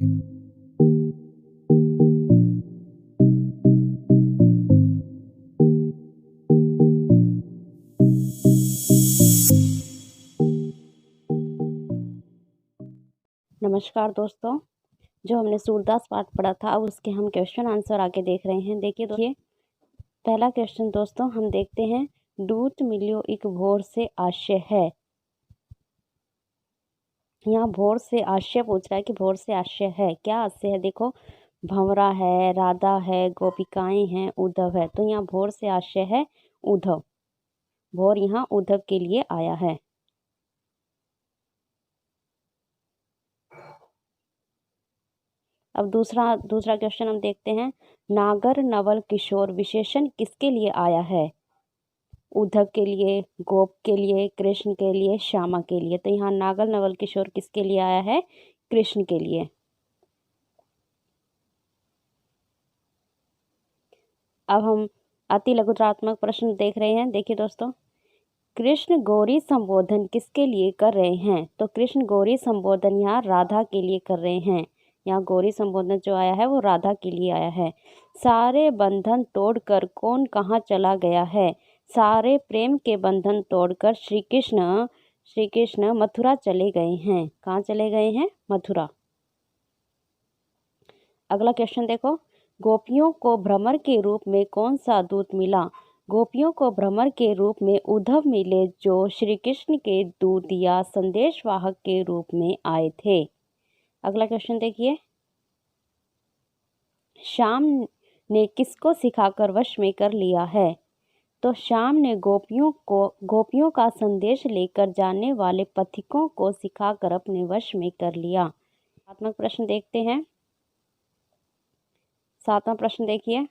नमस्कार दोस्तों, जो हमने सूरदास पाठ पढ़ा था अब उसके हम क्वेश्चन आंसर आगे देख रहे हैं। देखिए पहला क्वेश्चन दोस्तों हम देखते हैं। दूत मिलियो एक भोर से आशय है। यहाँ भोर से आशय पूछ रहा है कि भोर से आशय है, क्या आशय है? देखो भंवरा है, राधा है, गोपिकाएं हैं, उद्धव है। तो यहाँ भोर से आशय है उद्धव। भोर यहाँ उद्धव के लिए आया है। अब दूसरा क्वेश्चन हम देखते हैं। नागर नवल किशोर विशेषण किसके लिए आया है? उद्धव के लिए, गोप के लिए, कृष्ण के लिए, श्यामा के लिए। तो यहाँ नागर नवल किशोर किसके लिए आया है? कृष्ण के लिए। अब हम अति लघुत्रात्मक प्रश्न देख रहे हैं। देखिए दोस्तों, कृष्ण गौरी संबोधन किसके लिए कर रहे हैं? तो कृष्ण गौरी संबोधन यहाँ राधा के लिए कर रहे हैं। यहाँ गौरी संबोधन जो आया है वो राधा के लिए आया है। सारे बंधन तोड़कर कौन कहाँ चला गया है? सारे प्रेम के बंधन तोड़कर श्री कृष्ण मथुरा चले गए हैं। कहाँ चले गए हैं? मथुरा। अगला क्वेश्चन देखो। गोपियों को भ्रमर के रूप में कौन सा दूत मिला? गोपियों को भ्रमर के रूप में उद्धव मिले, जो श्री कृष्ण के दूत या संदेशवाहक के रूप में आए थे। अगला क्वेश्चन देखिए। श्याम ने किसको सिखाकर वश में कर लिया है? तो श्याम ने गोपियों का संदेश लेकर जाने वाले पथिकों को सिखाकर अपने वश में कर लिया। सातवां प्रश्न देखते हैं। सातवां प्रश्न देखिए।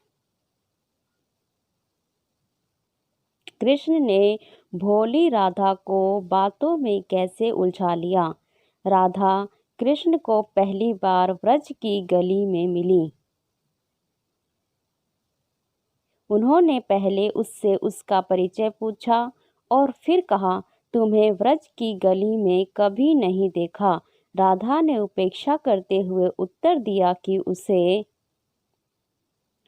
कृष्ण ने भोली राधा को बातों में कैसे उलझा लिया? राधा कृष्ण को पहली बार व्रज की गली में मिली। उन्होंने पहले उससे उसका परिचय पूछा और फिर कहा, तुम्हें व्रज की गली में कभी नहीं देखा। राधा ने उपेक्षा करते हुए उत्तर दिया कि उसे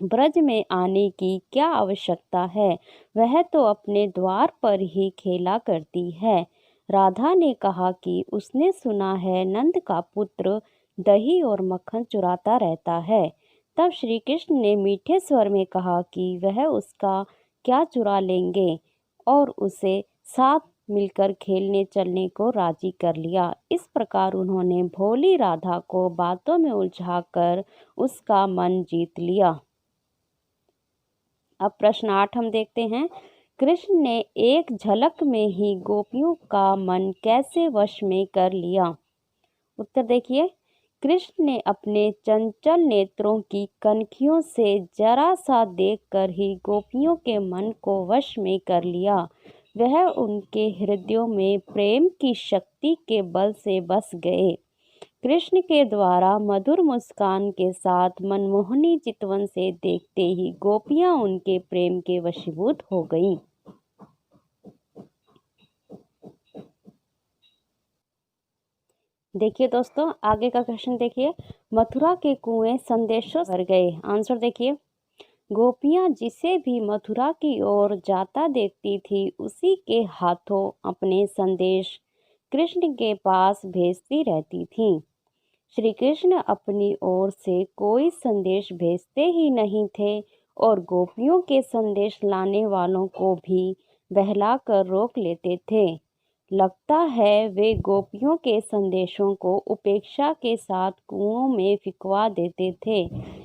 ब्रज में आने की क्या आवश्यकता है, वह तो अपने द्वार पर ही खेला करती है। राधा ने कहा कि उसने सुना है नंद का पुत्र दही और मक्खन चुराता रहता है। तब श्री कृष्ण ने मीठे स्वर में कहा कि वह उसका क्या चुरा लेंगे और उसे साथ मिलकर खेलने चलने को राजी कर लिया। इस प्रकार उन्होंने भोली राधा को बातों में उलझाकर उसका मन जीत लिया। अब प्रश्न 8 हम देखते हैं। कृष्ण ने एक झलक में ही गोपियों का मन कैसे वश में कर लिया? उत्तर देखिए। कृष्ण ने अपने चंचल नेत्रों की कनखियों से जरा सा देखकर ही गोपियों के मन को वश में कर लिया। वह उनके हृदयों में प्रेम की शक्ति के बल से बस गए। कृष्ण के द्वारा मधुर मुस्कान के साथ मनमोहनी चितवन से देखते ही गोपियां उनके प्रेम के वशीभूत हो गईं। देखिए दोस्तों, आगे का क्वेश्चन देखिए। मथुरा के कुएं संदेशों भर गए। आंसर देखिए। गोपियां जिसे भी मथुरा की ओर जाता देखती थी, उसी के हाथों अपने संदेश कृष्ण के पास भेजती रहती थीं। श्री कृष्ण अपनी ओर से कोई संदेश भेजते ही नहीं थे और गोपियों के संदेश लाने वालों को भी बहलाकर रोक लेते थे। लगता है वे गोपियों के संदेशों को उपेक्षा के साथ कुओं में फिकवा देते थे।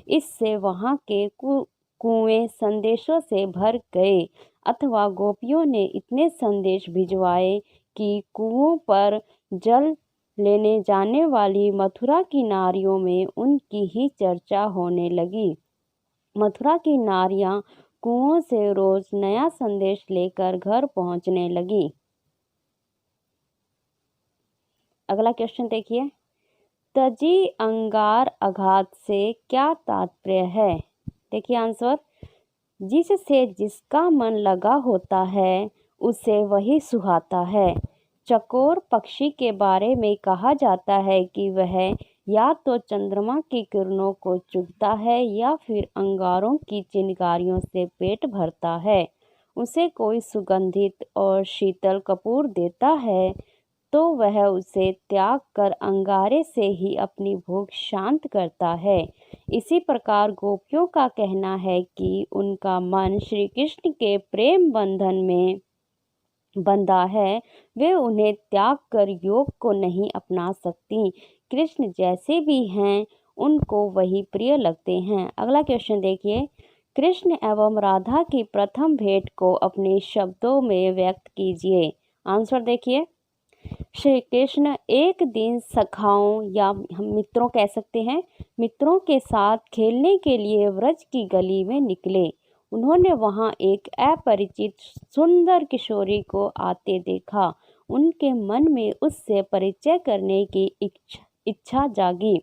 इससे वहां के कुएं संदेशों से भर गए, अथवा गोपियों ने इतने संदेश भिजवाए कि कुओं पर जल लेने जाने वाली मथुरा की नारियों में उनकी ही चर्चा होने लगी। मथुरा की नारियां कुओं से रोज नया संदेश लेकर घर पहुंचने लगी। अगला क्वेश्चन देखिए। तजी अंगार आघात से क्या तात्पर्य है? देखिए आंसर। जिससे जिसका मन लगा होता है उसे वही सुहाता है। चकोर पक्षी के बारे में कहा जाता है कि वह या तो चंद्रमा की किरणों को चुभता है या फिर अंगारों की चिंगारियों से पेट भरता है, उसे कोई सुगंधित और शीतल कपूर देता है तो वह उसे त्याग कर अंगारे से ही अपनी भूख शांत करता है। इसी प्रकार गोपियों का कहना है कि उनका मन श्री कृष्ण के प्रेम बंधन में बंधा है, वे उन्हें त्याग कर योग को नहीं अपना सकती। कृष्ण जैसे भी हैं उनको वही प्रिय लगते हैं। अगला क्वेश्चन देखिए, कृष्ण एवं राधा की प्रथम भेंट को अपने शब्दों में व्यक्त कीजिए। आंसर देखिए, श्री कृष्ण एक दिन सखाओं या हम मित्रों कह सकते हैं, मित्रों के साथ खेलने के लिए व्रज की गली में निकले। उन्होंने वहां एक अपरिचित सुंदर किशोरी को आते देखा। उनके मन में उससे परिचय करने की इच्छा जागी।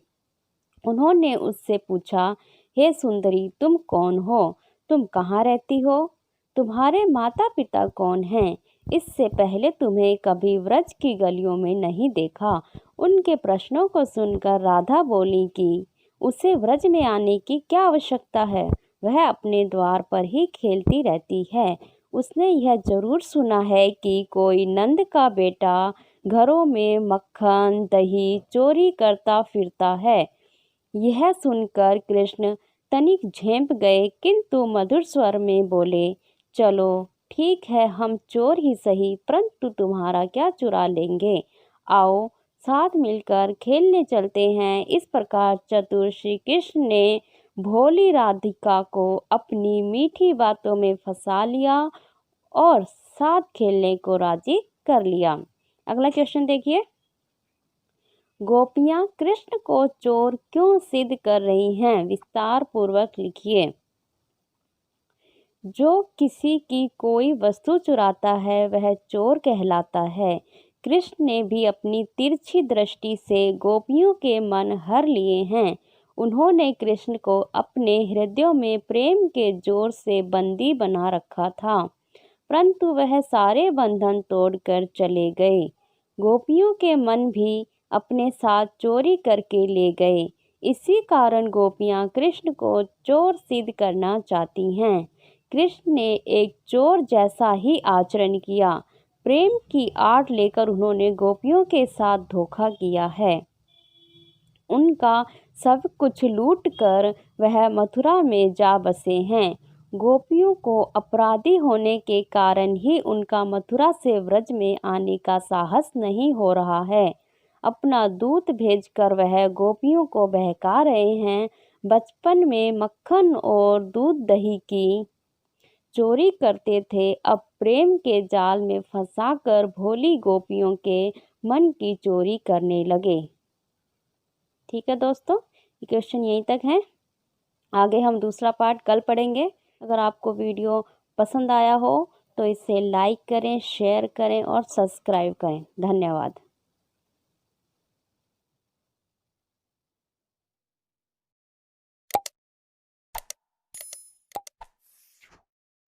उन्होंने उससे पूछा, हे सुंदरी, तुम कौन हो? तुम कहाँ रहती हो? तुम्हारे माता पिता कौन हैं? इससे पहले तुम्हें कभी व्रज की गलियों में नहीं देखा। उनके प्रश्नों को सुनकर राधा बोली कि उसे व्रज में आने की क्या आवश्यकता है, वह अपने द्वार पर ही खेलती रहती है। उसने यह जरूर सुना है कि कोई नंद का बेटा घरों में मक्खन दही चोरी करता फिरता है। यह सुनकर कृष्ण तनिक झेंप गए, किंतु मधुर स्वर में बोले, चलो ठीक है, हम चोर ही सही, परंतु तुम्हारा क्या चुरा लेंगे। आओ साथ मिलकर खेलने चलते हैं। इस प्रकार चतुर श्री कृष्ण ने भोली राधिका को अपनी मीठी बातों में फंसा लिया और साथ खेलने को राजी कर लिया। अगला क्वेश्चन देखिए, गोपियां कृष्ण को चोर क्यों सिद्ध कर रही हैं? विस्तार पूर्वक लिखिए। जो किसी की कोई वस्तु चुराता है वह चोर कहलाता है। कृष्ण ने भी अपनी तिरछी दृष्टि से गोपियों के मन हर लिए हैं। उन्होंने कृष्ण को अपने हृदयों में प्रेम के जोर से बंदी बना रखा था, परंतु वह सारे बंधन तोड़कर चले गए। गोपियों के मन भी अपने साथ चोरी करके ले गए। इसी कारण गोपियां कृष्ण को चोर सिद्ध करना चाहती हैं। कृष्ण ने एक चोर जैसा ही आचरण किया। प्रेम की आड़ लेकर उन्होंने गोपियों के साथ धोखा किया है। उनका सब कुछ लूट कर वह मथुरा में जा बसे हैं। गोपियों को अपराधी होने के कारण ही उनका मथुरा से व्रज में आने का साहस नहीं हो रहा है। अपना दूत भेजकर वह गोपियों को बहका रहे हैं। बचपन में मक्खन और दूध दही की चोरी करते थे, अब प्रेम के जाल में फंसाकर भोली गोपियों के मन की चोरी करने लगे। ठीक है दोस्तों, ये क्वेश्चन यहीं तक है। आगे हम दूसरा पार्ट कल पढ़ेंगे। अगर आपको वीडियो पसंद आया हो तो इसे लाइक करें, शेयर करें और सब्सक्राइब करें। धन्यवाद।